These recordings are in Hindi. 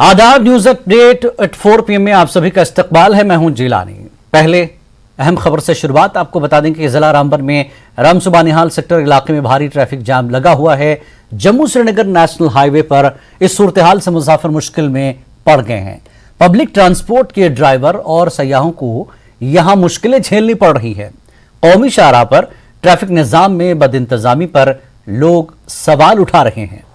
आदाब। न्यूज अपडेट एट 4 PM में आप सभी का इस्तकबाल है। मैं हूं जिलानी। पहले अहम खबर से शुरुआत। आपको बता दें कि जिला रामबन में रामसुबा निहाल सेक्टर इलाके में भारी ट्रैफिक जाम लगा हुआ है। जम्मू श्रीनगर नेशनल हाईवे पर इस सूरत हाल से मुसाफिर मुश्किल में पड़ गए हैं। पब्लिक ट्रांसपोर्ट के ड्राइवर और सयाहों को यहां मुश्किलें झेलनी पड़ रही है। कौमी शाहराह पर ट्रैफिक निजाम में बदइंतजामी पर लोग सवाल उठा रहे हैं।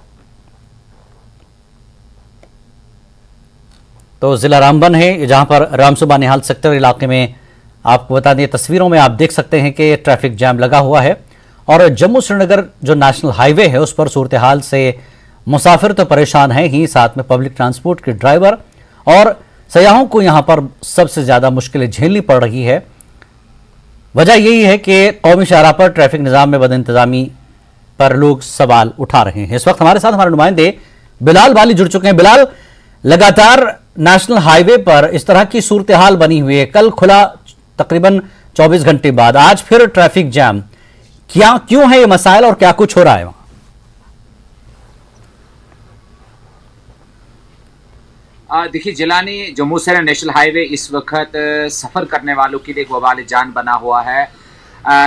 तो जिला रामबन है जहां पर रामसुबा निहाल सेक्टर इलाके में आपको बता दें, तस्वीरों में आप देख सकते हैं कि ट्रैफिक जाम लगा हुआ है और जम्मू श्रीनगर जो नेशनल हाईवे है उस पर सूरत हाल से मुसाफिर तो परेशान हैं ही, साथ में पब्लिक ट्रांसपोर्ट के ड्राइवर और सयाहों को यहां पर सबसे ज्यादा मुश्किलें झेलनी पड़ रही है। वजह यही है कि कौमी शाहराह पर ट्रैफिक निजाम में बदइंतजामी पर लोग सवाल उठा रहे हैं। इस वक्त हमारे साथ हमारे नुमाइंदे बिलाल वाली जुड़ चुके हैं। बिलाल, लगातार नेशनल हाईवे पर इस तरह की सूरत हाल बनी हुई है। कल खुला तकरीबन 24 घंटे बाद, आज फिर ट्रैफिक जैम। क्यों है ये मसाइल और क्या कुछ हो रहा है वहां? देखिए जिलानी, जम्मू से नेशनल हाईवे इस वक्त सफ़र करने वालों के लिए एक वबाल जान बना हुआ है।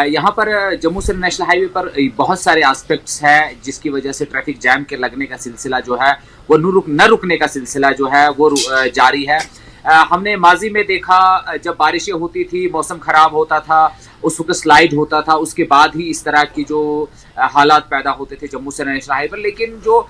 यहाँ पर जम्मू से नेशनल हाईवे पर बहुत सारे एस्पेक्ट्स हैं जिसकी वजह से ट्रैफिक जैम के लगने का सिलसिला जो है वो न रुकने का सिलसिला जो है वो जारी है। हमने माजी में देखा जब बारिशें होती थी, मौसम खराब होता था, उस वक्त स्लाइड होता था, उसके बाद ही इस तरह की जो हालात पैदा होते थे जम्मू से नेशनल हाईवे पर। लेकिन जो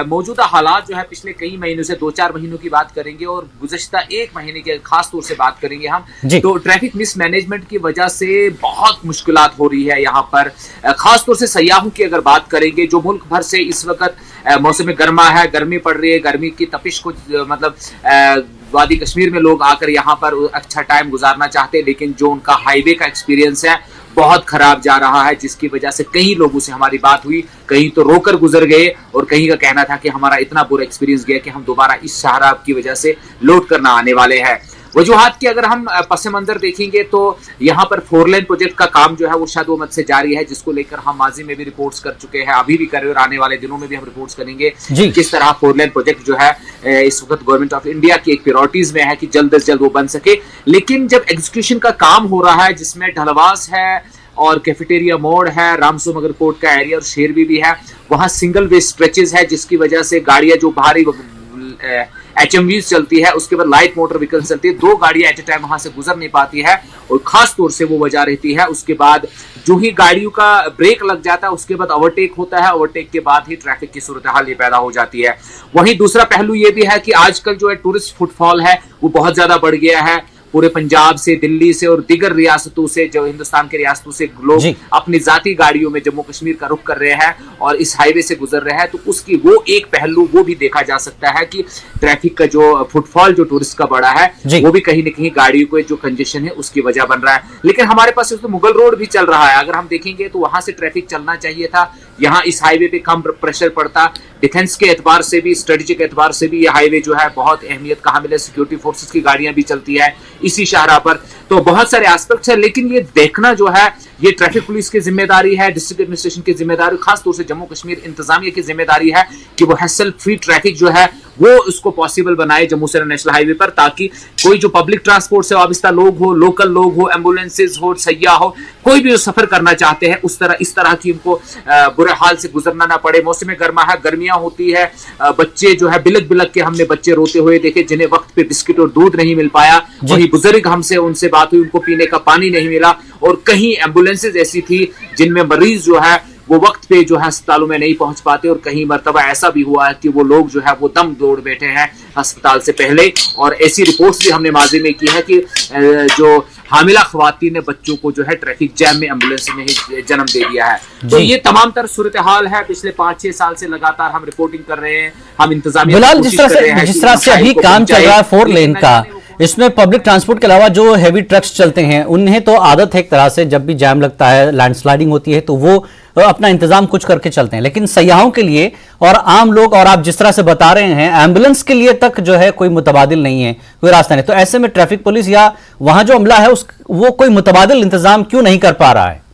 मौजूदा हालात जो है पिछले कई महीनों से 2-4 महीनों की बात करेंगे और गुज़श्ता 1 महीने के खास तौर से बात करेंगे हम, तो ट्रैफिक मिसमैनेजमेंट की वजह से बहुत मुश्किलात हो रही है यहाँ पर। खास तौर से सयाहों की अगर बात करेंगे, जो मुल्क भर से इस वक्त मौसम गर्मा है, गर्मी पड़ रही है, गर्मी की तपिश को मतलब वादी कश्मीर में लोग आकर यहाँ पर अच्छा टाइम गुजारना चाहते हैं, लेकिन जो उनका हाईवे का एक्सपीरियंस है बहुत खराब जा रहा है, जिसकी वजह से कई लोगों से हमारी बात हुई, कहीं तो रोकर गुजर गए और कहीं का कहना था कि हमारा इतना बुरा एक्सपीरियंस गया कि हम दोबारा इस शाहराह की वजह से लौट कर ना आने वाले हैं। वजूहात की अगर हम पस मंजर देखेंगे तो यहाँ पर 4 लेन प्रोजेक्ट का काम जो है वो शादोमत से जारी है, जिसको लेकर हम माजी में भी रिपोर्ट्स कर चुके हैं, अभी भी कर रहे हैं और आने वाले दिनों में भी हम रिपोर्ट्स करेंगे किस तरह 4 लेन प्रोजेक्ट जो है इस वक्त गवर्नमेंट ऑफ इंडिया की एक प्रायोरिटीज में है कि जल्द से जल्द वो बन सके। लेकिन जब एग्जीक्यूशन का काम हो रहा है जिसमें ढलवास है और कैफेटेरिया मोड़ है, रामसू मगर कोट का एरिया और शेरवी भी है, वहां सिंगल वे स्ट्रेचेस है, जिसकी वजह से गाड़ियां जो भारी HMVs चलती है, उसके बाद लाइट मोटर व्हीकल चलती है, 2 गाड़ियां एट ए टाइम वहां से गुजर नहीं पाती है और खास तौर से वो वजह रहती है। उसके बाद जो ही गाड़ियों का ब्रेक लग जाता है उसके बाद ओवरटेक होता है, ओवरटेक के बाद ही ट्रैफिक की सूरत हाल ये पैदा हो जाती है। वहीं दूसरा पहलू ये भी है कि आजकल जो है टूरिस्ट फुटफॉल है वो बहुत ज्यादा बढ़ गया है। पूरे पंजाब से, दिल्ली से और दीगर रियासतों से, जो हिंदुस्तान के रियासतों से लोग अपनी जाती गाड़ियों में जम्मू कश्मीर का रुख कर रहे हैं और इस हाईवे से गुजर रहे हैं, तो उसकी वो एक पहलू वो भी देखा जा सकता है कि ट्रैफिक का जो फुटफॉल जो टूरिस्ट का बढ़ा है वो भी कहीं ना कहीं गाड़ियों को जो कंजेशन है उसकी वजह बन रहा है। लेकिन हमारे पास तो मुगल रोड भी चल रहा है, अगर हम देखेंगे तो वहां से ट्रैफिक चलना चाहिए था, यहाँ इस हाईवे पे कम प्रेशर पड़ता। डिफेंस के एतबार से भी, स्ट्रेटेजिक एतबार से भी ये हाईवे जो है बहुत अहमियत का हामिल है, सिक्योरिटी फोर्सेस की गाड़ियां भी चलती है इसी शाहराह पर, तो बहुत सारे एस्पेक्ट्स है। लेकिन ये देखना जो है ये ट्रैफिक पुलिस की जिम्मेदारी है, डिस्ट्रिक्ट एडमिनिस्ट्रेशन की जिम्मेदारी, खासतौर से जम्मू कश्मीर इंतजामिया की जिम्मेदारी है कि वो हैसल फ्री ट्रैफिक जो है वो उसको पॉसिबल बनाए जम्मू से नेशनल हाईवे पर, ताकि कोई जो पब्लिक ट्रांसपोर्ट से वाबस्ता लोग हो, लोकल लोग हो, एम्बुलेंसेज हो, सयाह हो, कोई भी जो सफर करना चाहते हैं इस तरह की उनको बुरे हाल से गुजरना ना पड़े। मौसम गर्मा है, गर्मियां होती है, बच्चे जो है बिलक बिलक के हमने बच्चे रोते हुए देखे जिन्हें वक्त पे बिस्किट और दूध नहीं मिल पाया। वही बुजुर्ग हमसे उनसे बात हुई, उनको पीने का पानी नहीं मिला और कहीं एम्बुलेंसेज ऐसी थी जिनमें मरीज जो है वो वक्त पे जो है अस्पतालों में नहीं पहुंच पाते और कहीं मरतबा ऐसा भी हुआ है कि वो लोग जो है वो दम तोड़ बैठे हैं अस्पताल से पहले। और ऐसी रिपोर्ट्स भी हमने माजी में की है कि जो हामिला ख्वातीन ने बच्चों को जो है ट्रैफिक जैम में एम्बुलेंस में ही जन्म दे दिया है। तो ये तमाम तरह सूरत हाल है, पिछले 5-6 साल से लगातार हम रिपोर्टिंग कर रहे हैं, हम इंतजामिया जिस तरह से अभी काम चल रहा है 4 लेन का, इसमें पब्लिक ट्रांसपोर्ट के अलावा जो हैवी ट्रक्स चलते हैं उन्हें तो आदत है एक तरह से, जब भी जाम लगता है, लैंडस्लाइडिंग होती है तो वो अपना इंतजाम कुछ करके चलते हैं, लेकिन सयाहों के लिए और आम लोग, और आप जिस तरह से बता रहे हैं एम्बुलेंस के लिए तक जो है कोई मुतबादिल नहीं है, कोई रास्ता नहीं, तो ऐसे में ट्रैफिक पुलिस या वहां जो अमला है वो कोई मुतबादिल इंतजाम क्यों नहीं कर पा रहा है?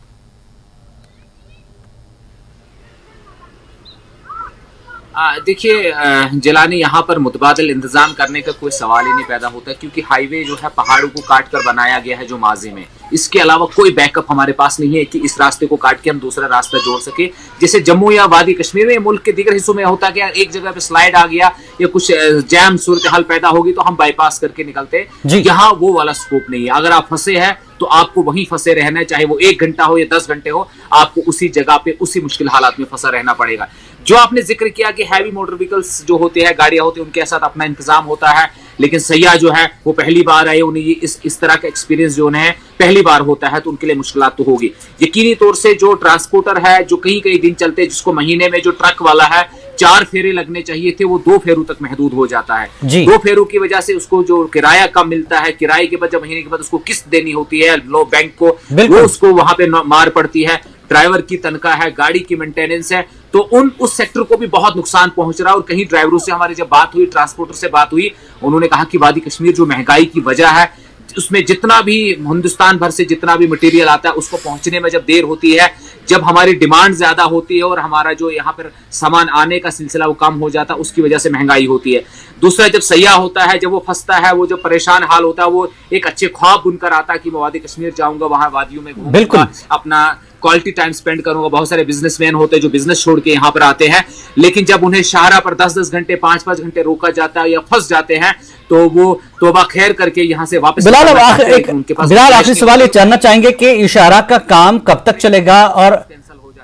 देखिए जिलानी यहाँ पर मुतबादिल इंतजाम करने का कोई सवाल ही नहीं पैदा होता, क्योंकि हाईवे जो है पहाड़ों को काट कर बनाया गया है जो माजी में। इसके अलावा कोई बैकअप हमारे पास नहीं है कि इस रास्ते को काट के हम दूसरा रास्ता जोड़ सके। जैसे जम्मू या वादी कश्मीर में, मुल्क के दीगर हिस्सों में होता है कि एक जगह पे स्लाइड आ गया या कुछ जैम सूरत हाल पैदा होगी तो हम बाईपास करके निकलते हैं। यहाँ वो वाला स्कोप नहीं है। अगर आप फंसे हैं तो आपको वहीं फंसे रहना है, चाहे वो 1 घंटा हो या 10 घंटे हो, आपको उसी जगह पे उसी मुश्किल हालात में फंसा रहना पड़ेगा। जो आपने जिक्र किया कि हैवी मोटर व्हीकल्स जो होते हैं, गाड़ियां होती हैं, उनके साथ अपना इंतजाम होता है, लेकिन सैयाह जो है वो पहली बार आए, उन्हें ये इस तरह का एक्सपीरियंस जो है पहली बार होता है, तो उनके लिए मुश्किलात तो होगी। यकीनी तौर से जो ट्रांसपोर्टर है जो कहीं कहीं दिन चलते हैं, जिसको महीने में जो ट्रक वाला है 4 फेरे लगने चाहिए थे, वो 2 फेरों तक महदूद हो जाता है। 2 फेरों की वजह से उसको जो किराया कम मिलता है, किराए के बाद जब महीने के बाद उसको किस्त देनी होती है लो बैंक को, वो उसको वहां पे मार पड़ती है। ड्राइवर की तनख्वाह है, गाड़ी की मेंटेनेंस है, तो उस सेक्टर को भी बहुत नुकसान पहुंच रहा है। और कहीं ड्राइवरों से हमारी जब बात हुई, ट्रांसपोर्टर से बात हुई, उन्होंने कहा कि वादी कश्मीर जो महंगाई की वजह है, उसमें जितना भी हिंदुस्तान भर से जितना भी मटेरियल आता है उसको पहुंचने में जब देर होती है, जब हमारी डिमांड ज्यादा होती है और हमारा जो यहाँ पर सामान आने का सिलसिला वो कम हो जाता है, उसकी वजह से महंगाई होती है। दूसरा, जब सैयाह होता है, जब वो फंसता है, वो जो परेशान हाल होता है, वो एक अच्छे ख्वाब बुनकर आता है कि मैं वादी कश्मीर जाऊंगा, वहां वादियों में घूमूंगा, अपना क्वालिटी टाइम स्पेंड करूंगा। बहुत सारे बिजनेसमैन होते हैं जो बिजनेस छोड़ के यहाँ पर आते हैं, लेकिन जब उन्हें शाहरा पर 10-10 घंटे 5-5 घंटे रोका जाता है या फंस जाते हैं, तो वो तोबा खैर करके यहाँ से वापस। बिलाल, आखिरी सवाल ये जानना चाहेंगे कि इशारा का काम कब तक चलेगा और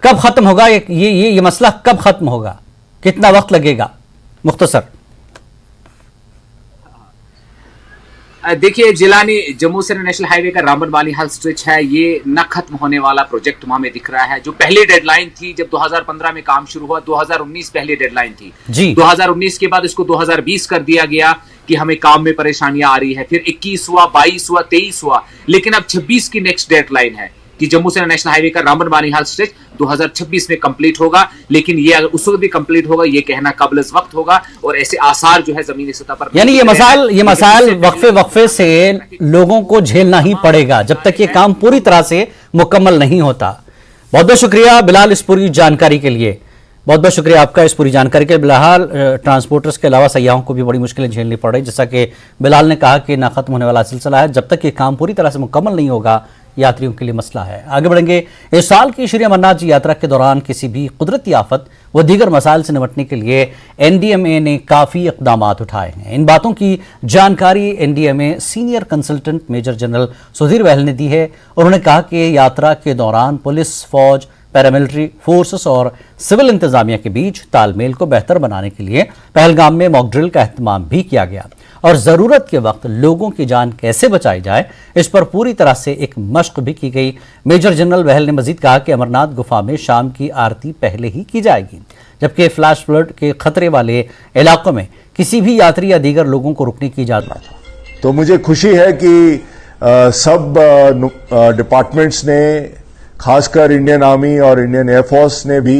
कब खत्म होगा? ये मसला कब खत्म होगा, कितना वक्त लगेगा? मुख्तसर। देखिए जिलानी जम्मू से नेशनल हाईवे का रामबन बानीहाल स्ट्रेच है, ये न खत्म होने वाला प्रोजेक्ट हमें दिख रहा है। जो पहली डेडलाइन थी जब 2015 में काम शुरू हुआ, 2019 पहली डेडलाइन थी जी। 2019 के बाद इसको 2020 कर दिया गया कि हमें काम में परेशानियां आ रही है, फिर 21 हुआ, 22 हुआ, 23 हुआ, लेकिन अब 26 की नेक्स्ट डेडलाइन है कि जम्मू से नेशनल हाईवे का रामबन बानीहाल स्ट्रेच 2026 में कंप्लीट होगा। लेकिन ये अगर उस वक्त भी कंप्लीट होगा, ये कहना काबिल वक्त होगा, और ऐसे आसार जो है जमीनी सतह पर, यानी ये मसाइल वक्फे से लोगों को झेलना ही पड़ेगा जब तक ये काम पूरी तरह से मुकम्मल नहीं होता। बहुत बहुत शुक्रिया बिलाल इस पूरी जानकारी के लिए, बहुत बहुत शुक्रिया आपका इस पूरी जानकारी के। बिलाल, ट्रांसपोर्टर्स के अलावा सयाहों को भी बड़ी मुश्किलें झेलनी पड़ रही, जैसा कि बिलाल ने कहा कि ना खत्म होने वाला सिलसिला है। जब तक ये काम पूरी तरह से मुकम्मल नहीं होगा, यात्रियों के लिए मसला है। आगे बढ़ेंगे। इस साल की श्री अमरनाथ जी यात्रा के दौरान किसी भी कुदरती आफत व दीगर मसाइल से निपटने के लिए एनडीएमए ने काफ़ी इकदाम उठाए हैं। इन बातों की जानकारी NDMA senior consultant major general Sudhir Bahl ने दी है। उन्होंने कहा कि यात्रा के दौरान पुलिस, फौज, पैरामिलिट्री फोर्सेस और सिविल इंतजामिया के बीच तालमेल को बेहतर बनाने के लिए पहलगाम में मॉक ड्रिल का एहतमाम भी किया गया और ज़रूरत के वक्त लोगों की जान कैसे बचाई जाए इस पर पूरी तरह से एक मशक भी की गई। मेजर जनरल बहल ने मजीद कहा कि अमरनाथ गुफा में शाम की आरती पहले ही की जाएगी, जबकि फ्लैश फ्लड के खतरे वाले इलाकों में किसी भी यात्री या दीगर लोगों को रुकने की इजाजत। तो मुझे खुशी है कि सब डिपार्टमेंट्स ने, खासकर इंडियन आर्मी और इंडियन एयरफोर्स ने भी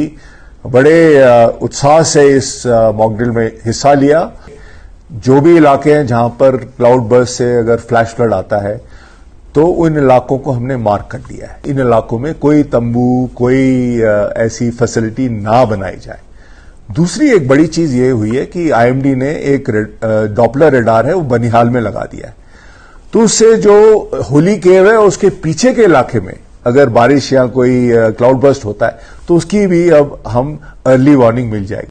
बड़े उत्साह से इस मॉक ड्रिल में हिस्सा लिया। जो भी इलाके हैं जहां पर क्लाउड बर्स्ट से अगर फ्लैश फ्लड आता है तो उन इलाकों को हमने मार्क कर दिया है। इन इलाकों में कोई तंबू, कोई ऐसी फैसिलिटी ना बनाई जाए। दूसरी एक बड़ी चीज ये हुई है कि आईएमडी ने एक डॉपलर रेडार है वो बनिहाल में लगा दिया है, तो उससे जो होली केव है उसके पीछे के इलाके में अगर बारिश या कोई क्लाउड बर्स्ट होता है तो उसकी भी अब हम अर्ली वार्निंग मिल जाएगी।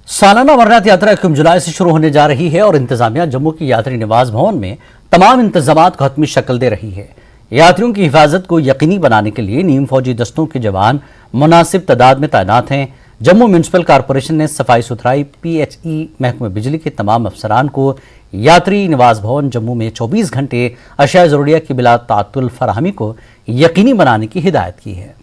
सालाना अमरनाथ यात्रा 1 जुलाई से शुरू होने जा रही है और इंतजामिया जम्मू की यात्री निवास भवन में तमाम इंतजामात को हतमी शक्ल दे रही है। यात्रियों की हिफाजत को यकीनी बनाने के लिए नीम फौजी दस्तों के जवान मुनासिब तादाद में तैनात हैं। जम्मू म्यूनिसिपल कॉरपोरेशन ने सफाई सुथराई, पीएचई, महकमे बिजली के तमाम अफसरान को यात्री निवास भवन जम्मू में 24 घंटे अशिया ज़रूरिया की बिला तातुल फराहमी को यकीनी बनाने की हिदायत की है।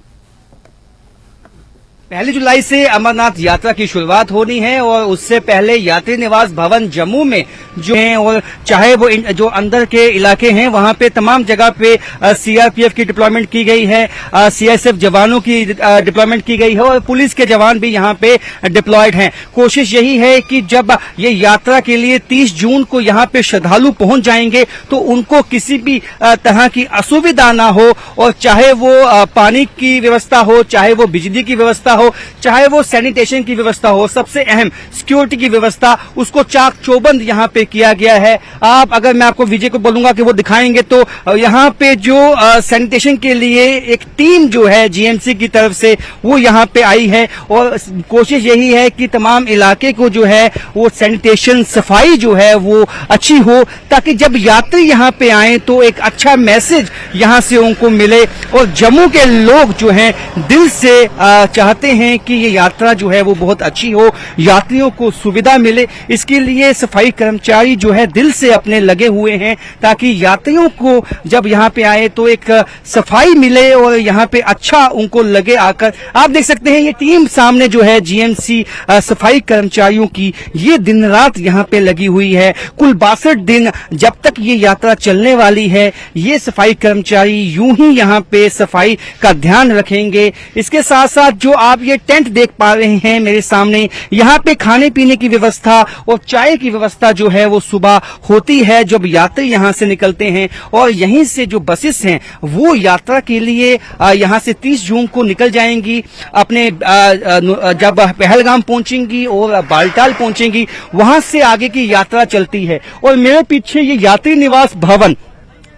1 जुलाई से अमरनाथ यात्रा की शुरुआत होनी है और उससे पहले यात्री निवास भवन जम्मू में जो है, और चाहे वो जो अंदर के इलाके हैं वहां पे तमाम जगह पे सीआरपीएफ की डिप्लॉयमेंट की गई है, सीएसएफ जवानों की डिप्लॉयमेंट की गई है और पुलिस के जवान भी यहां पे डिप्लॉयड हैं। कोशिश यही है कि जब ये यात्रा के लिए 30 जून को यहां पे श्रद्धालु पहुंच जाएंगे तो उनको किसी भी तरह की असुविधा ना हो, और चाहे वो पानी की व्यवस्था हो, चाहे वो बिजली की व्यवस्था हो, हो, चाहे वो सैनिटेशन की व्यवस्था हो, सबसे अहम सिक्योरिटी की व्यवस्था, उसको चाक चौबंद यहाँ पे किया गया है। आप अगर मैं आपको विजय को बोलूंगा कि वो दिखाएंगे तो यहाँ पे जो सैनिटेशन के लिए एक टीम जो है जीएमसी की तरफ से वो यहाँ पे आई है और कोशिश यही है कि तमाम इलाके को जो है वो सैनिटेशन सफाई जो है वो अच्छी हो, ताकि जब यात्री यहाँ पे आए तो एक अच्छा मैसेज यहाँ से उनको मिले। और जम्मू के लोग जो हैं दिल से चाहते हैं कि ये यात्रा जो है वो बहुत अच्छी हो, यात्रियों को सुविधा मिले। इसके लिए सफाई कर्मचारी जो है दिल से अपने लगे हुए हैं ताकि यात्रियों को जब यहाँ पे आए तो एक सफाई मिले और यहाँ पे अच्छा उनको लगे आकर। आप देख सकते हैं ये टीम सामने जो है जीएमसी सफाई कर्मचारियों की, ये दिन रात यहाँ पे लगी हुई है। कुल 62 दिन जब तक ये यात्रा चलने वाली है, ये सफाई कर्मचारी यूं ही यहाँ पे सफाई का ध्यान रखेंगे। इसके साथ साथ जो आप ये टेंट देख पा रहे हैं मेरे सामने, यहाँ पे खाने पीने की व्यवस्था और चाय की व्यवस्था जो है वो सुबह होती है जब यात्री यहाँ से निकलते हैं। और यहीं से जो बसेस हैं वो यात्रा के लिए यहाँ से 30 जून को निकल जाएंगी, अपने जब पहलगाम पहुंचेंगी और बालटाल पहुंचेंगी, वहां से आगे की यात्रा चलती है। और मेरे पीछे ये यात्री निवास भवन,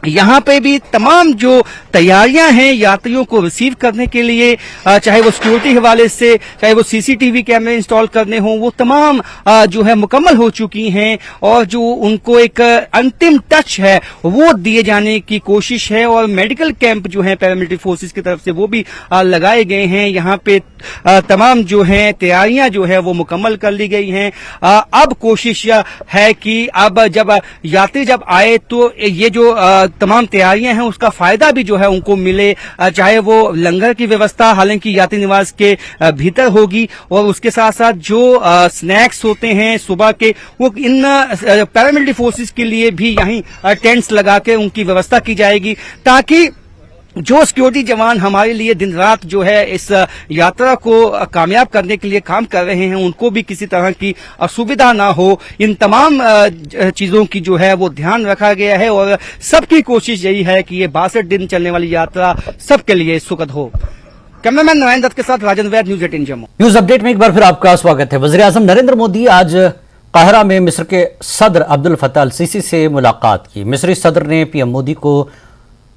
यहाँ पे भी तमाम जो तैयारियां हैं यात्रियों को रिसीव करने के लिए, चाहे वो सिक्योरिटी हवाले से, चाहे वो सीसीटीवी कैमरे इंस्टॉल करने हों, वो तमाम जो है मुकम्मल हो चुकी हैं। और जो उनको एक अंतिम टच है वो दिए जाने की कोशिश है। और मेडिकल कैंप जो है पैरामिलिट्री फोर्सेस की तरफ से वो भी लगाए गए हैं। यहाँ पे तमाम जो है तैयारियां जो है वो मुकम्मल कर ली गई हैं। अब कोशिश है कि अब जब यात्री जब आए तो ये जो तमाम तैयारियां हैं उसका फायदा भी जो है उनको मिले, चाहे वो लंगर की व्यवस्था हालांकि यात्री निवास के भीतर होगी, और उसके साथ साथ जो स्नैक्स होते हैं सुबह के वो इन पैरामिलिट्री फोर्सेस के लिए भी यहीं टेंट्स लगा के उनकी व्यवस्था की जाएगी, ताकि जो सिक्योरिटी जवान हमारे लिए दिन रात जो है इस यात्रा को कामयाब करने के लिए काम कर रहे हैं उनको भी किसी तरह की असुविधा ना हो। इन तमाम चीजों की जो है वो ध्यान रखा गया है और सबकी कोशिश यही है कि ये 62 दिन चलने वाली यात्रा सबके लिए सुखद हो। कैमरामैन नारायण दत्त के साथ राजन वैद, न्यूज 18 जम्मू। न्यूज अपडेट में एक बार फिर आपका स्वागत है। वज़ीर आज़म नरेंद्र मोदी आज काहिरा में मिस्र के सदर अब्दुल फत्ताह अल सीसी से मुलाकात की। मिस्री सदर ने पीएम मोदी को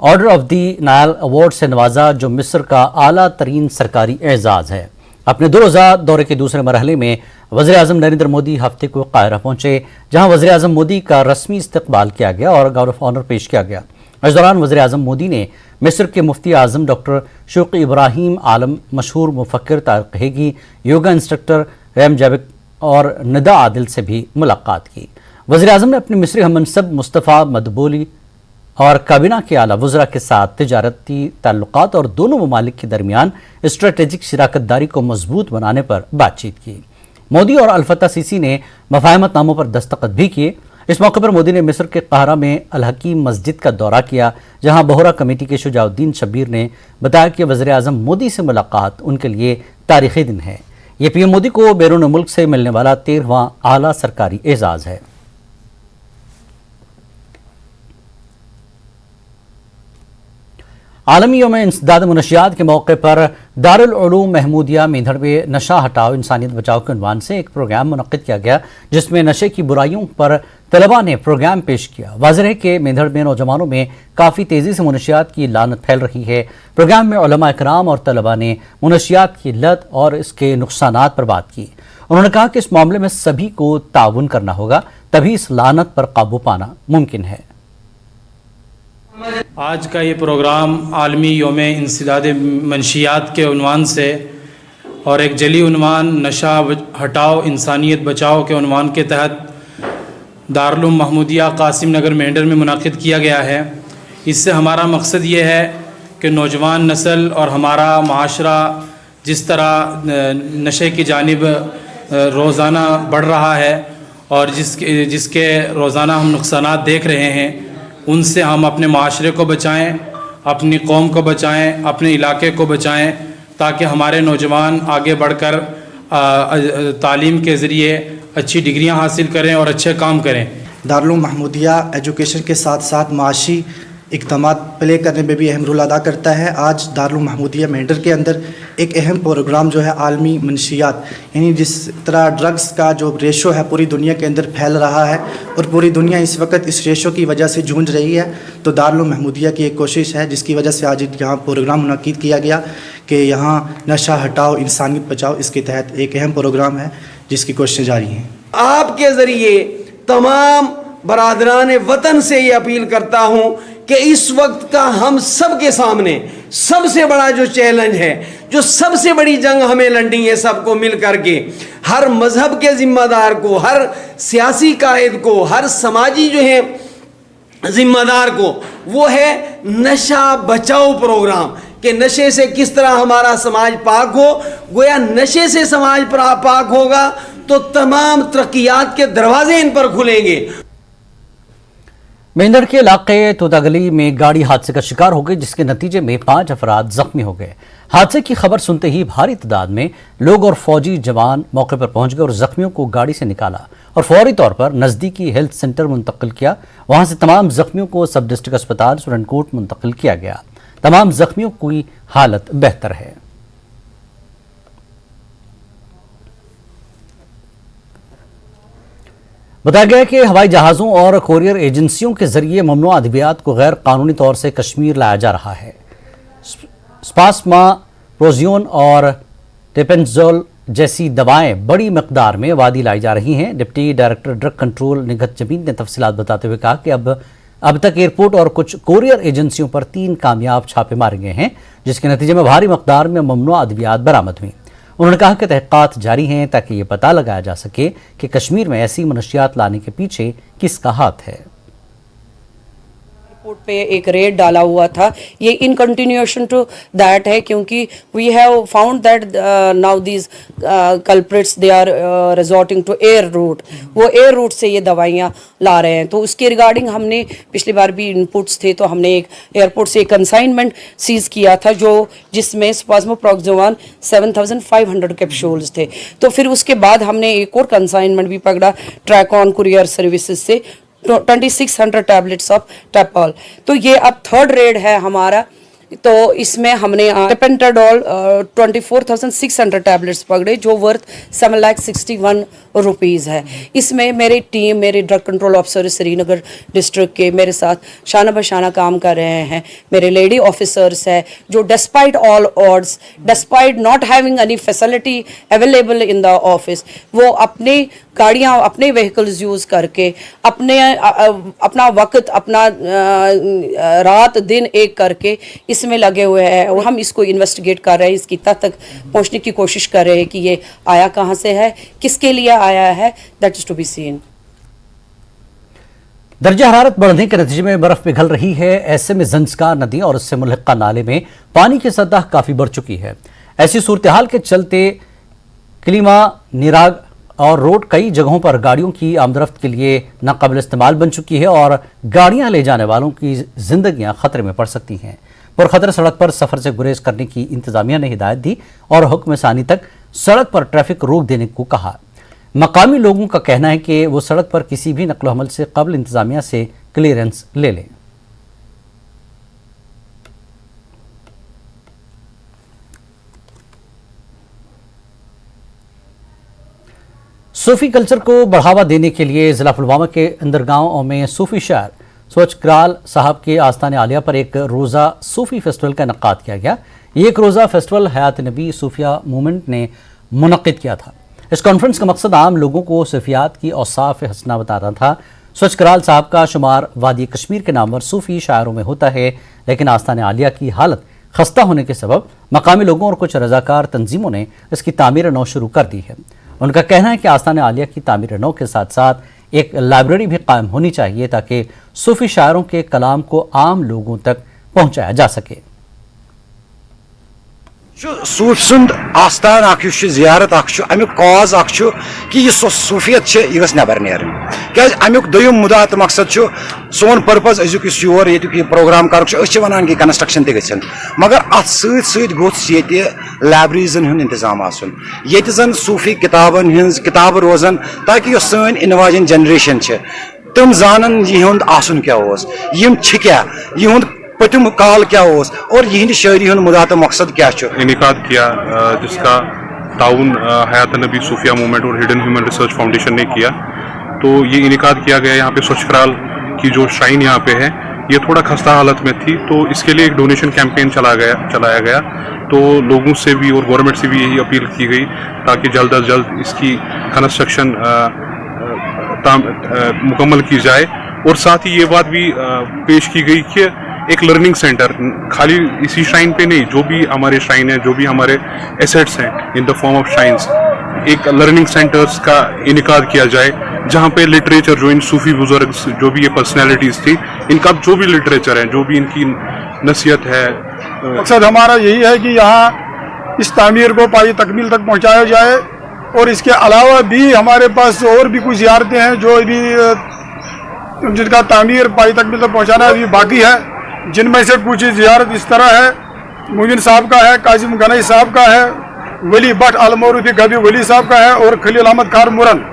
order of the Nile award से नवाजा, जो मिस्र का आला तरीन सरकारी एजाज है। अपने 2 रोज़ा दौरे के दूसरे मरहले में वज़ीर आज़म नरेंद्र मोदी हफ्ते को काहिरा पहुंचे, जहां वज़ीर आज़म मोदी का रस्मी इस्तकबाल किया गया और गार्ड ऑफ ऑनर पेश किया गया। इस दौरान वज़ीर आज़म मोदी ने मिस्र के मुफ्ती आज़म डॉक्टर शौक़ इब्राहिम आलम, मशहूर मुफक्किर तारिक हेगी, योगा इंस्ट्रक्टर रैम जाबिक और निदा आदिल से भी मुलाकात की। वज़ीर आज़म ने अपने मिस्री हममनसब मुस्तफ़ा मदबूली और काबीना के आला वज़रा के साथ तिजारती ताल्लुकात और दोनों ममालिक के दरमियान स्ट्रेटेजिक शराकतदारी को मजबूत बनाने पर बातचीत की। मोदी और अल फत्ताह सीसी ने मफाहमतनामों पर दस्तखत भी किए। इस मौके पर मोदी ने मिस्र के काहिरा में अल हकीम मस्जिद का दौरा किया, जहां बोहरा कमेटी के शुजाउद्दीन शब्बीर ने बताया कि वज़ीर आज़म मोदी से मुलाकात उनके लिए तारीखी दिन है। ये पीएम मोदी को बैरून मुल्क से मिलने वाला 13वां आला सरकारी एजाज है। आलमी यौम इंसदाद मुनशियात के मौके पर दारुल उलूम महमूदिया मेंढड़ में नशा हटाओ इंसानियत बचाओ के उन्वान से एक प्रोग्राम मुनक्किद किया गया, जिसमें नशे की बुराइयों पर तलबा ने प्रोग्राम पेश किया। वाज़ेह है कि मेंढड़ में नौजवानों में काफ़ी तेज़ी से मुनशियात की लानत फैल रही है। प्रोग्राम में उलमा इकराम और तलबा ने मुनशियात की लत और इसके नुकसानात पर बात की। उन्होंने कहा कि इस मामले में सभी को ताउन करना होगा, तभी इस लानत पर काबू पाना मुमकिन है। आज का ये प्रोग्राम आलमी यौम इंसदाद मंशियात के उन्वान से और एक जली उन्वान नशा हटाओ इंसानियत बचाओ के उन्वान के तहत दारुल उलूम महमूदिया कासिम नगर मेंढर में मुनाकिद किया गया है। इससे हमारा मकसद ये है कि नौजवान नस्ल और हमारा माशरा जिस तरह नशे की जानिब रोज़ाना बढ़ रहा है और जिसके रोज़ाना हम नुकसानात देख रहे हैं, उनसे हम अपने माशरे को बचाएं, अपनी कौम को बचाएं, अपने इलाके को बचाएं, ताकि हमारे नौजवान आगे बढ़कर तालीम के ज़रिए अच्छी डिग्रियां हासिल करें और अच्छे काम करें। दारुल उलूम महमूदिया एजुकेशन के साथ साथ माशी इक़दामात प्ले करने में भी अहम रोल अदा करता है। आज दारुल महमूदिया मेंढर के अंदर एक अहम प्रोग्राम जो है आलमी मनशियात, यानी जिस तरह ड्रग्स का जो रेशो है पूरी दुनिया के अंदर फैल रहा है और पूरी दुनिया इस वक्त इस रेशो की वजह से जूझ रही है, तो दारुल महमूदिया की एक कोशिश है जिसकी वजह से आज यहाँ प्रोग्राम मुनक़िद किया गया कि यहाँ नशा हटाओ इंसानियत बचाओ। इसके तहत एक अहम प्रोग्राम है जिसकी कोशिशें जारी हैं। आपके ज़रिए तमाम बरादरान वतन से ये अपील करता हूँ कि इस वक्त का हम सब के सामने सबसे बड़ा जो चैलेंज है, जो सबसे बड़ी जंग हमें लड़नी है सबको मिल करके, हर मजहब के जिम्मेदार को, हर सियासी कायद को, हर समाजी जो है जिम्मेदार को, वो है नशा बचाओ प्रोग्राम कि नशे से किस तरह हमारा समाज पाक हो। गोया नशे से समाज पाक होगा तो तमाम तरक्कियात के दरवाजे इन पर खुलेंगे। मेंढर के इलाके तोतागली में गाड़ी हादसे का शिकार हो गई, जिसके नतीजे में 5 अफराद जख्मी हो गए। हादसे की खबर सुनते ही भारी तादाद में लोग और फौजी जवान मौके पर पहुंच गए और जख्मियों को गाड़ी से निकाला और फौरी तौर पर नजदीकी हेल्थ सेंटर मुंतकिल किया। वहां से तमाम जख्मियों को सब डिस्ट्रिक्ट अस्पताल सुरनकोट मुंतकिल किया गया। तमाम जख्मियों की हालत बेहतर है। बताया गया कि हवाई जहाज़ों और कोरियर एजेंसियों के जरिए ममनुआ अद्वियात को गैर कानूनी तौर से कश्मीर लाया जा रहा है। स्पास्मा, प्रोजियोन और टेपेंजोल जैसी दवाएं बड़ी मकदार में वादी लाई जा रही हैं। Deputy director drug control Nighat जमीन ने तफसीलात बताते हुए कहा कि अब तक एयरपोर्ट और कुछ कोरियर एजेंसियों पर 3 कामयाब छापे मारे गए हैं, जिसके नतीजे में भारी मकदार में ममनुआ अद्वियात बरामद हुई। उन्होंने कहा कि तहक़ीक़ात जारी हैं ताकि ये पता लगाया जा सके कि कश्मीर में ऐसी मनशियात लाने के पीछे किसका हाथ है। एयरपोर्ट पे एक रेड डाला हुआ था, ये इन कंटिन्यूएशन टू दैट है क्योंकि we have found that now these culprits they are resorting to air route, वो एयर रूट से ये दवाइयाँ ला रहे हैं। तो उसके रिगार्डिंग हमने पिछली बार भी इनपुट्स थे तो हमने एक एयरपोर्ट से एक कंसाइनमेंट सीज किया था जिसमें स्पास्मोप्रॉक्सोवान 7500 कैप्सूल्स थे। तो फिर उसके बाद हमने एक और कंसाइनमेंट भी पकड़ा ट्रैक ऑन कुरियर सर्विसेज से 2600 टैबलेट्स ऑफ टेपॉल। तो ये अब 3rd रेड है हमारा। तो इसमें हमने टेपेंटाडोल 24,600 टैबलेट्स पकड़े जो वर्थ 7,61,000 रुपीज़ है। इसमें मेरे drug control officer Srinagar district के मेरे साथ शाना बशाना काम कर रहे हैं। मेरे लेडी ऑफिसर्स है जो despite all odds, despite not having any facility available in the office, वो अपनी गाड़ियाँ अपने व्हीकल्स यूज़ करके अपना वक्त अपना रात दिन एक करके इसमें लगे हुए हैं और हम इसको इन्वेस्टिगेट कर रहे हैं, इसकी तह तक पहुंचने की कोशिश कर रहे हैं कि ये आया कहां से है, किसके लिए आया है, that is to be seen. दर्जा हरारत बढ़ने के नतीजे में बर्फ पिघल रही है। ऐसे में जंस्कार नदी और इससे मुल्हिका नाले में पानी की सतह काफी बढ़ चुकी है। ऐसी सूरत हाल के चलते किलीमा, निराग और रोड कई जगहों पर गाड़ियों की आमदरफ्त के लिए नाकाबिल इस्तेमाल बन चुकी है और गाड़ियां ले जाने वालों की जिंदगियां खतरे में पड़ सकती हैं। पुरखतर सड़क पर सफर से गुरेज करने की इंतजामिया ने हिदायत दी और हुक्म सानी तक सड़क पर ट्रैफिक रोक देने को कहा। मकामी लोगों का कहना है कि वो सड़क पर किसी भी नकलो हमल से कबल इंतजामिया से क्लियरेंस ले लें। सूफी कल्चर को बढ़ावा देने के लिए जिला पुलवामा के अंदर गांवों में सूफी शायर सोच कराल साहब के आस्थान आलिया पर एक रोज़ा सूफी फेस्टिवल का इनकाद किया गया। ये एक रोज़ा फेस्टिवल हयात नबी सूफिया मूवमेंट ने मुनक्किद किया था। इस कॉन्फ्रेंस का मकसद आम लोगों को सूफियात की औसाफ हसना बताना था। सोच कराल साहब का शुमार वादी कश्मीर के नामवर सूफी शायरों में होता है, लेकिन आस्थान आलिया की हालत खस्ता होने के सबब मकामी लोगों और कुछ रजाकार तंजीमों ने इसकी तामीर नौ शुरू कर दी है। उनका कहना है कि आस्थान आलिया की तामीर नौ के साथ साथ एक लाइब्रेरी भी कायम होनी चाहिए ताकि सूफी शायरों के कलाम को आम लोगों तक पहुंचाया जा सके। सूफ सुंद आस्थान जियारत अमुक कॉज कि यह सूफियत यह नबर नेर क्या अमुक दोयम मुदा तो मकसद सोन पर्पज अजुक योर ये प्रोग्राम कर वन कि कंस्ट्रक्शन तक मगर अत सत गोस ये लाइब्रेरीजन हुंद इंतजाम आसन ये जन सूफी किताबन किताब रोजन ताकि सन इन वाजन जनरेशन तम जानन यहुंद आसन क्या ओस, यम छ क्या, यहुंद पतिम काल क्या ओस और यहंद शायरी हुंद मुदा तो मकसद क्या छ। इनेकाद किया जिसका ताउन हयात नबी सूफिया मूवमेंट और हिडन ह्यूमन रिसर्च फाउंडेशन ने किया। तो ये इनेकाद किया गया यहाँ पे स्वच्छ कराल की जो श्राइन यहाँ पे है ये थोड़ा खस्ता हालत में थी, तो इसके लिए एक डोनेशन कैंपेन चलाया गया। तो लोगों से भी और गवर्नमेंट से भी यही अपील की गई ताकि जल्द अज जल्द इसकी कंस्ट्रक्शन मुकम्मल की जाए। और साथ ही ये बात भी पेश की गई कि एक लर्निंग सेंटर खाली इसी श्राइन पे नहीं, जो भी हमारे श्राइन है, जो भी हमारे एसेट्स हैं in the form of shrines, एक लर्निंग सेंटर्स का इनेकाद किया जाए जहाँ पे लिटरेचर जो इन सूफी बुजुर्ग जो भी ये पर्सनैलिटीज थी इनका जो भी लिटरेचर है, जो भी इनकी नसीहत है। मकसद हमारा यही है कि यहाँ इस तामीर को पाई तकमील तक पहुँचाया जाए। और इसके अलावा भी हमारे पास और भी कुछ ज़ियारतें हैं जो अभी जिनका तामीर पाई तकमील तक पहुँचाना अभी बाकी है, जिनमें से कुछ ज़ियारत इस तरह है, मुबिन साहब का है, काजिम गनई साहब का है, वली भट्ट अलमौरूफी गबी वली साहब का है और खलील अहमद खार मुरन।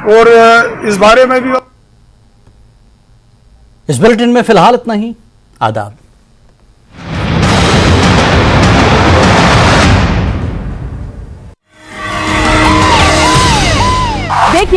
और इस बारे में भी इस बुलेटिन में फिलहाल इतना ही। आदाब।